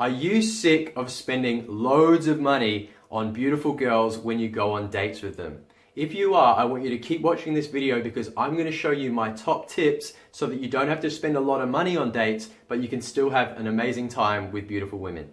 Are you sick of spending loads of money on beautiful girls when you go on dates with them? If you are, I want you to keep watching this video because I'm going to show you my top tips so that you don't have to spend a lot of money on dates, but you can still have an amazing time with beautiful women.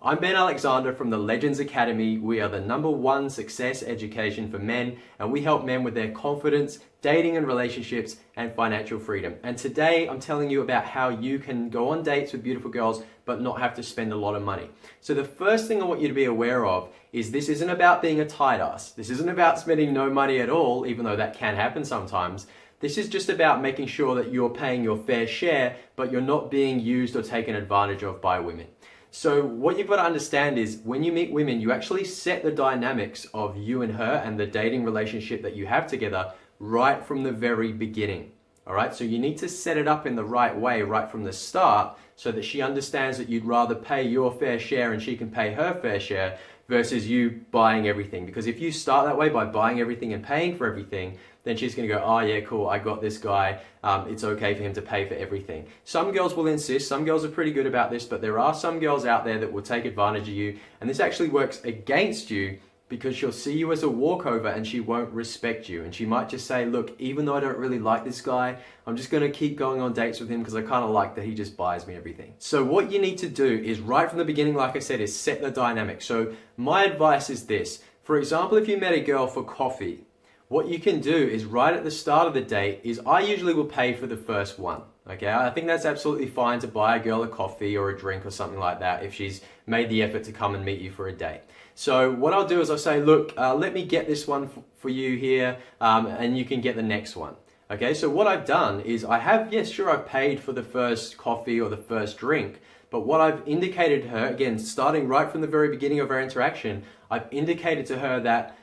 I'm Ben Alexander from the Legends Academy. We are the #1 success education for men, and we help men with their confidence, dating and relationships, and financial freedom. And today I'm telling you about how you can go on dates with beautiful girls but not have to spend a lot of money. So the first thing I want you to be aware of is this isn't about being a tight ass. This isn't about spending no money at all, even though that can happen sometimes. This is just about making sure that you're paying your fair share, but you're not being used or taken advantage of by women. So what you've got to understand is when you meet women, you actually set the dynamics of you and her and the dating relationship that you have together right from the very beginning. All right, so you need to set it up in the right way right from the start so that she understands that you'd rather pay your fair share and she can pay her fair share versus you buying everything. Because if you start that way by buying everything and paying for everything, then she's going to go, oh yeah, cool, I got this guy. It's okay for him to pay for everything. Some girls will insist. Some girls are pretty good about this, but there are some girls out there that will take advantage of you. And this actually works against you because she'll see you as a walkover and she won't respect you. And she might just say, look, even though I don't really like this guy, I'm just going to keep going on dates with him because I kind of like that he just buys me everything. So what you need to do is right from the beginning, like I said, is set the dynamic. So my advice is this. For example, if you met a girl for coffee, what you can do is right at the start of the date is I usually will pay for the first one. Okay, I think that's absolutely fine to buy a girl a coffee or a drink or something like that if she's made the effort to come and meet you for a date. So what I'll do is I'll say, look, let me get this one for you here and you can get the next one. Okay, so what I've done is I have, yes, sure, I've paid for the first coffee or the first drink, but what I've indicated to her, again, starting right from the very beginning of our interaction, I've indicated to her that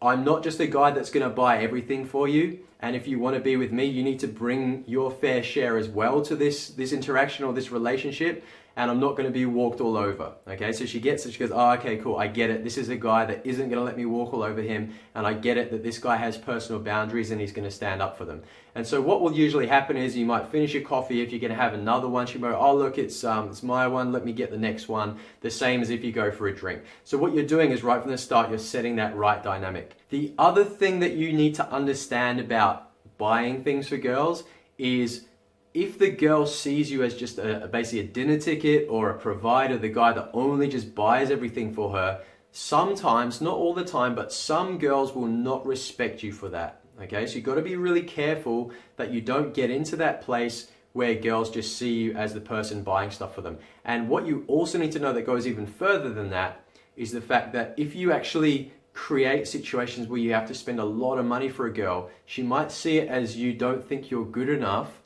I'm not just a guy that's going to buy everything for you. And if you want to be with me, you need to bring your fair share as well to this interaction or this relationship. And I'm not going to be walked all over. Okay, so she gets it. She goes, oh, okay, cool. I get it. This is a guy that isn't going to let me walk all over him. And I get it that this guy has personal boundaries and he's going to stand up for them. And so what will usually happen is you might finish your coffee. If you're going to have another one, she might go, oh, look, it's my one. Let me get the next one. The same as if you go for a drink. So what you're doing is right from the start, you're setting that right dynamic. The other thing that you need to understand about buying things for girls is if the girl sees you as just basically a dinner ticket or a provider, the guy that only just buys everything for her, sometimes, not all the time, but some girls will not respect you for that. Okay, so you've got to be really careful that you don't get into that place where girls just see you as the person buying stuff for them. And what you also need to know that goes even further than that is the fact that if you actually create situations where you have to spend a lot of money for a girl, she might see it as you don't think you're good enough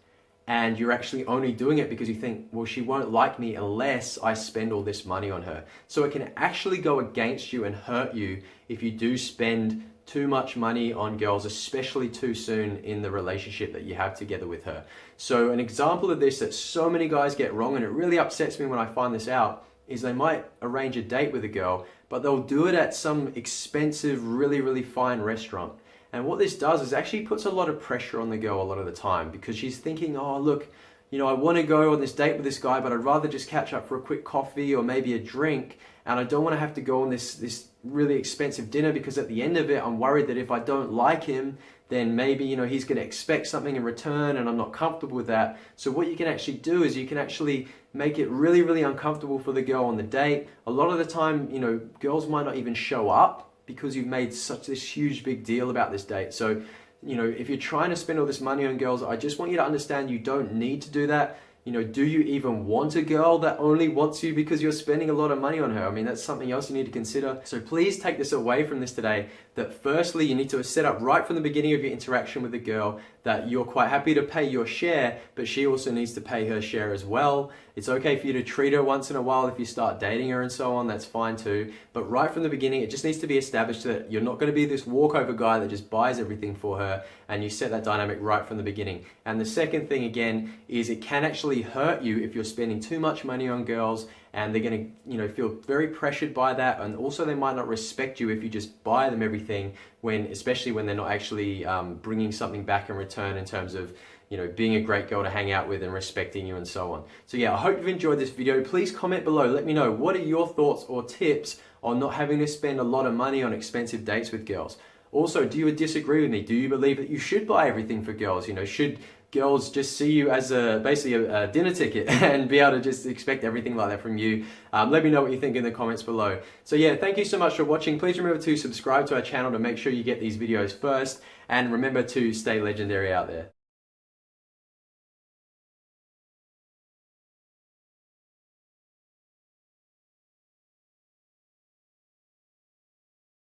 and you're actually only doing it because you think, well, she won't like me unless I spend all this money on her. So it can actually go against you and hurt you if you do spend too much money on girls, especially too soon in the relationship that you have together with her. So an example of this that so many guys get wrong, and it really upsets me when I find this out, is they might arrange a date with a girl, but they'll do it at some expensive, really, really fine restaurant. And what this does is actually puts a lot of pressure on the girl a lot of the time because she's thinking, oh, look, you know, I want to go on this date with this guy, but I'd rather just catch up for a quick coffee or maybe a drink. And I don't want to have to go on this really expensive dinner because at the end of it, I'm worried that if I don't like him, then maybe, you know, he's going to expect something in return and I'm not comfortable with that. So what you can actually do is you can actually make it really, really uncomfortable for the girl on the date. A lot of the time, you know, girls might not even show up because you've made such this huge big deal about this date. So, you know, if you're trying to spend all this money on girls, I just want you to understand you don't need to do that. You know, do you even want a girl that only wants you because you're spending a lot of money on her? I mean, that's something else you need to consider. So please take this away from this today, that firstly, you need to set up right from the beginning of your interaction with the girl that you're quite happy to pay your share, but she also needs to pay her share as well. It's okay for you to treat her once in a while if you start dating her and so on, that's fine too. But right from the beginning, it just needs to be established that you're not going to be this walkover guy that just buys everything for her, and you set that dynamic right from the beginning. And the second thing again is it can actually hurt you if you're spending too much money on girls and they're going to, you know, feel very pressured by that, and also they might not respect you if you just buy them everything, when, especially when they're not actually bringing something back in return in terms of, being a great girl to hang out with and respecting you and so on. So yeah, I hope you've enjoyed this video. Please comment below. Let me know, what are your thoughts or tips on not having to spend a lot of money on expensive dates with girls? Also, do you disagree with me? Do you believe that you should buy everything for girls? Should girls just see you as basically a dinner ticket and be able to just expect everything like that from you? Let me know what you think in the comments below. So yeah, thank you so much for watching. Please remember to subscribe to our channel to make sure you get these videos first. And remember to stay legendary out there.